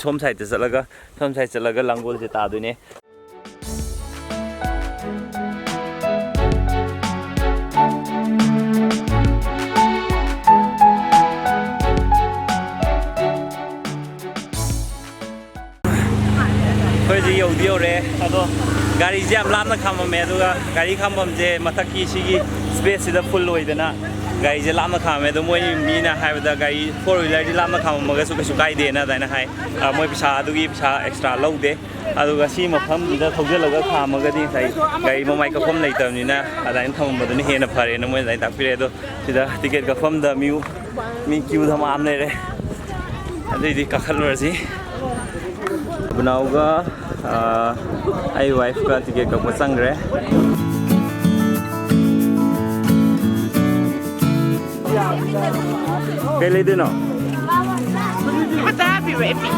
som side chalaga langol se ta doine Gari jam lamna khama me aduga gari khambam je mathaki sigi space da full oidana gari je lamna khama do moi mina haibada gari four wheeler di lamna khama maga su kai de na daina hai moi pisa adugi pisa extra laude aduga si mafam da thojalaga khama ga di sai gari mamai ka phom leitamni na adain tham badani hena phare na moi dai takpire do sida ticket ka phom da mi queue da ma am le re adai di ka khalor si bunauga ai wife ka ticket ka pasang re ke le de no mata pi re pi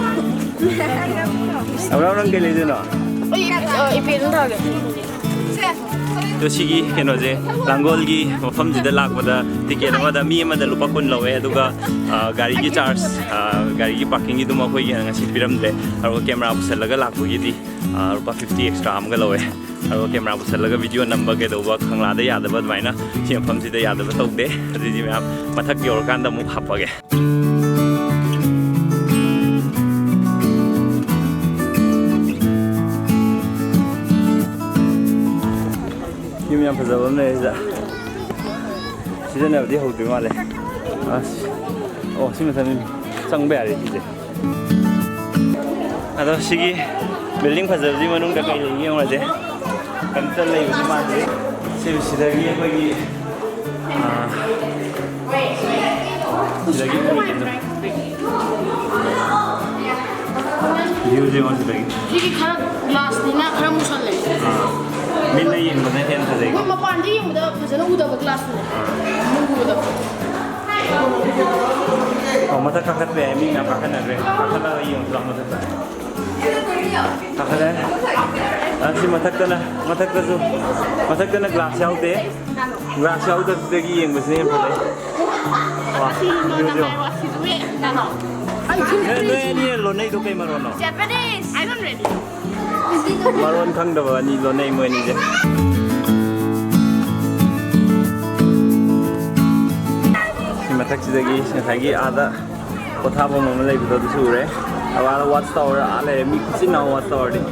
abra rang ke le de no ipi dun thage to sigi keno je langol gi mafam ji da lak bada ticket ma da mi ma da lupa kun lawe aduga gari gi charge gari gi parking gi duma khoi gi ngasi piram de aro camera pusalaga lak gi di rupa 50 extra am ga lawe aro camera pusalaga video number ge do ba khangla da ya da ba maina sim pham ji da ya da ba tok de adi ji ma mathak yor kan da mu happa ge Yang pasal ni je, sebenarnya dia hobi malah. Oh, sih macam ni, sangbai ada je. Ada segi building pasal ni mana nak kaya ni orang je. Kantor lagi macam ni, sih lagi bagi, lagi pun itu. Dia je macam lagi. Jadi kalau glass ni nak kalau musal lagi. Mina yang mana yang terjadi? Mama pandi yang udah berkelas tu. Udah. Oh, mata kakak tu, ini nak kakak nak re, kakak nak yang pulang mata tu. Kakak dah. Nanti mata tu na glass out deh. Glass out tu lagi yang besar yang pada. Wah, ni lonai tu kayak mana? Japanese. I don't ready. Maron kang dah ni lonai mo ni je. Matak lagi ada kota apa mau mulai betul tu sure. Awal watch tower ale mixin na watch tower ni.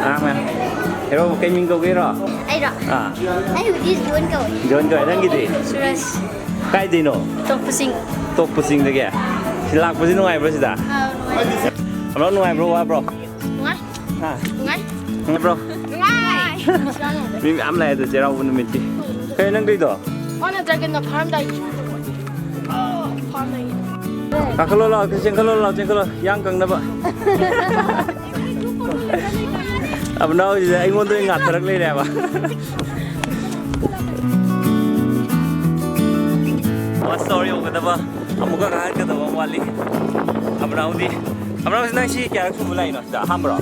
Man. Hero kayak minggu kira. Ayo. Ayo dis jual kau. Jual dan gitu. Suras. Kayak dino. Top pusing tu kaya. Silak pusing nungai bro sida. Bro nungai bro bro. Nungai. Nungai bro. Nungai. Mimi am lai tu cerah pun mesti. Kayak nang gitu. Mana dragon na farm dah. Farm dah. Kalau yang kang napa. Apa nak je? Ingat tu ingat terang leh apa. What story aku kata apa? Amuka kahar kata apa wali. Apa nak senang sih kaya aku mulai no. Dah hamra.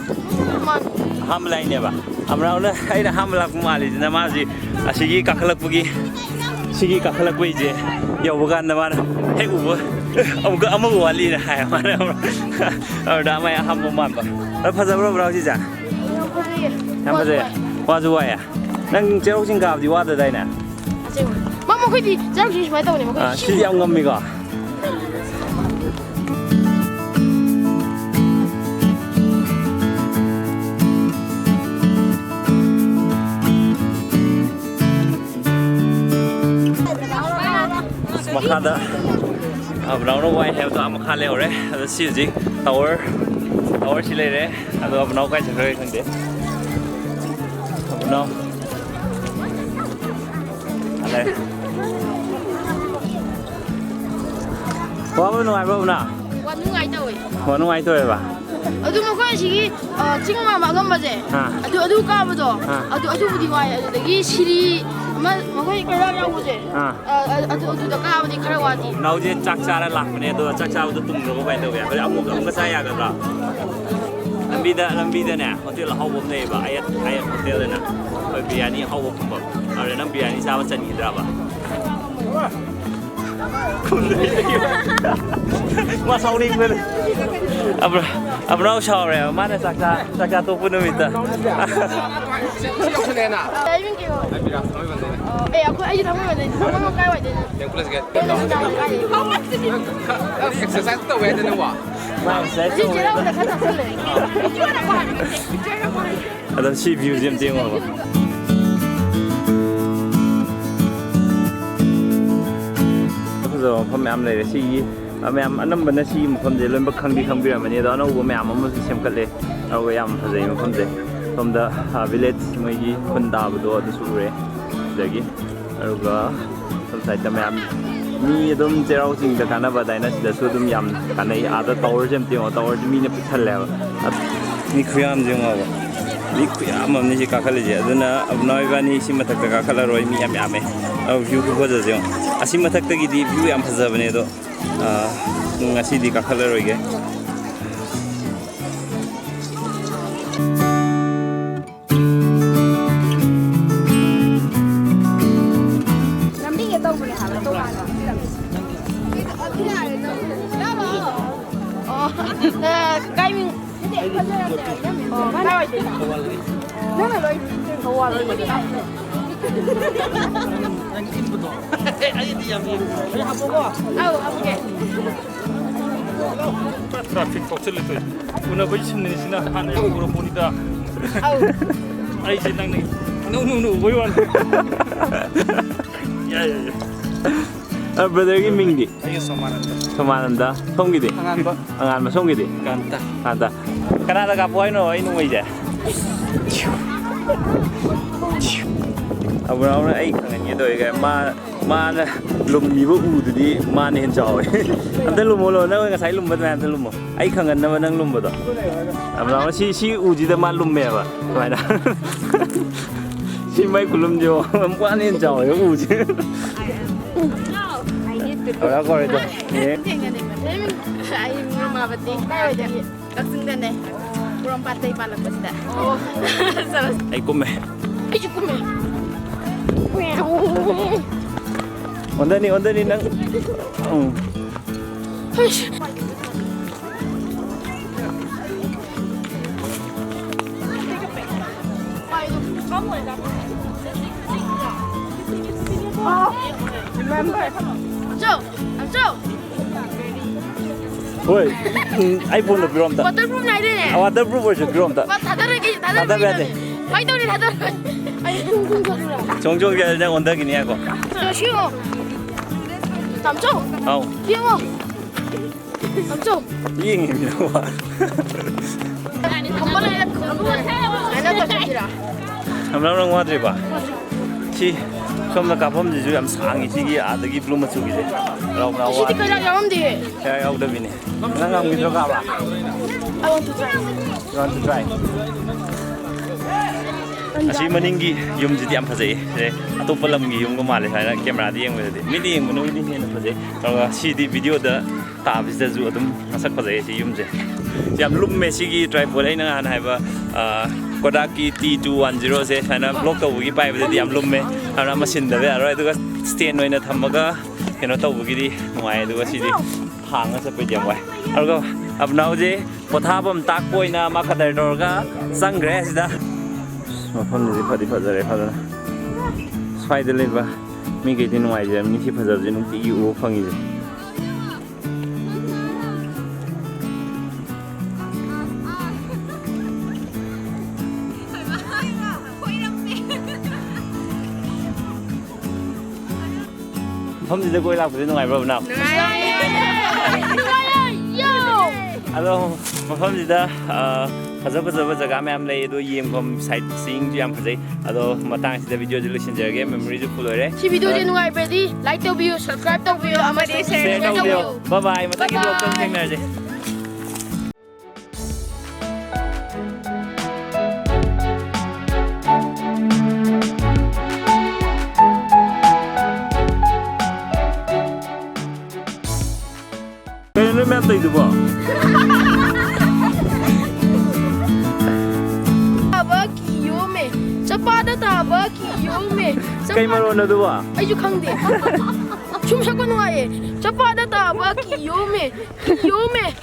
Ham lain ni apa? Apa nak? Ada ham lak mali. Nama si asigi kakalak pergi. Sigi kakalak pergi je. Ya bukan nama. Hei ubu. Amuka wali dah. Mana? Dah mai ham buman apa? Lepas berapa sih jah? Yang apa? Wajib ya. Nang jauh singkap di wajib dah ni. Mama kau di jauh sini semua tahu ni. Sih yang ngam mega. Makada, abang orang white have tu amak kale orang, ada sih je tower sih le, ada abang orang kaya cakap kan dia, abang, ada. Wah, mana ngai bro na? Wah nungai tu apa? Aduh macam sih, cingma macam apa je? Aduh kau betul. Aduh budi wai, aduh lagi siri. Macam kerana yang je. Aduh dah kau budi kerana wadi. Nau je cak cara lak mana tu, cak cara tu tunggu kau baik tu ya. Kalau amu saya agak lah. Lambi dah ni, hotel lah hawam ni ba, ayat hotel ni. Biryani hawam pun. Ada nam biryani sama cani drama. Kau ni. มาเสาดิ้งเลยอับเราชอบเลยมาในสักตัวปุ่นมิตร 타이밍 에 아그 아이 담으면 돼. 담으면 까야 돼. exercise 또 왜 되는 거야? 진짜로 나 같이 할래. 아나 시 뷰 좀 띄워 봐. 그래서 밤에 암래 시 아메암 안남 번나 시 무컴제 런버 캉디 캉비라마니 도 아노 보메암 아무스 셈칼레 아고 얌 파제 무컴제 솜다 빌레지 모이기 콘다부도 어디수레 저기 그리고 솜사이트 맘 미 좀 제라우징다 가나바다이나 시다수 좀 얌 가나이 아다 타워 좀 띄워 타워 좀 미네 피탈레 니 쿠얌 좀 하고 니 쿠얌 없는 시 가칼리지 아드나 abno이바니 시 마탁다 가칼라로이 미 얌얌에 뷰 그거죠 아시 마탁다기디 뷰 얌 파자버네도 ngasi kakalaro ge 남빙에 떠보네 하나 또 하나 까이밍 나와야 돼 나는 너희 더 와. 트래픽 폭설레토 오늘 보이시는 시나 하늘 보러 보니까 아이 이제 낭낭 노노노 보이완 야야야 아 브라더기 민기 아이 소만한다 소만한다 송기디 ang안바 송기디 간다 카나다가 보이노 이노 이제 아브라운 아이 강에 도이가 마나 룸미부 우드디 마네 현자오 안데 룸몰로 나 nga sai lum ba man lum ai khangan na nang lum ba do abraun si uji da ma lum me ba mai da si mai kulum jo ma ne jao yo uji ora ko re do ye ai ma bati kai de lak승되네 그럼 빠떼 발랐다 ai kume ai 죽으면 온다니 난 아이씨 Remember. I'm 왜 아이폰으로 필요합니다. waterproof 나야 되네. 아 waterproof 버전 필요합니다. 다 다르게 닫아야 돼. 파이터리 다 다르게. 아니 둥둥거리라. 종종이 그냥 온다기니 하고. 저 쉬워. 담죠? 아우. 쉬워. 담죠? 이행입니다. 한 번에 안나도 잡지라. 한번 와드려 봐. 시 처음에 가봄지 좀 상이 시기 아득이 블루마 쪽이지. 라고 시티까지 가면 돼. 야 야우더비네. 나랑 믿어 가 봐. I want to try. You want to try? Asi maninggi yum jidi am phajai re atopa lamgi yum ko male saina camera di yeng de midi yeng manu ni hena phajai tawa si di video da ta bisa ju adum asak phajai si yum je jam lum me si gi tripod ai na an haiba Kodak ki T210 se saina block to gi pai ba di am lum me ara machine da ba ro du stand oina thamaga keno to gi di nuai du si di hang sa pe jam wai argo ab now je pothapam tak poina ma kadar dor ga sangre sida mafamni fadi fazare fadana swaide leba mi ge din wai jam ni si fazar je nung ti u phangi je mafamni de koi lak bu nung ai bro na alo mafamni da फजब जगह में हम ले दो ये हम sight seeing जो हम फजे अदो मतंग से वीडियो जो लुसिन जगे मेमोरी जो फुल होरे सी वीडियो जे नुआई बेदी लाइक तो वीडियो सब्सक्राइब तो वीडियो हमारे शेयर तो वीडियो बाय बाय मतंग की ब्लॉग चलते हैं जे 그래 면 또 이거 봐 Pada taba ki yome. Kay maro na duwa. Ay, you can't. 춤 샷건 누가예. 저파다 따바 기요메. 기요메.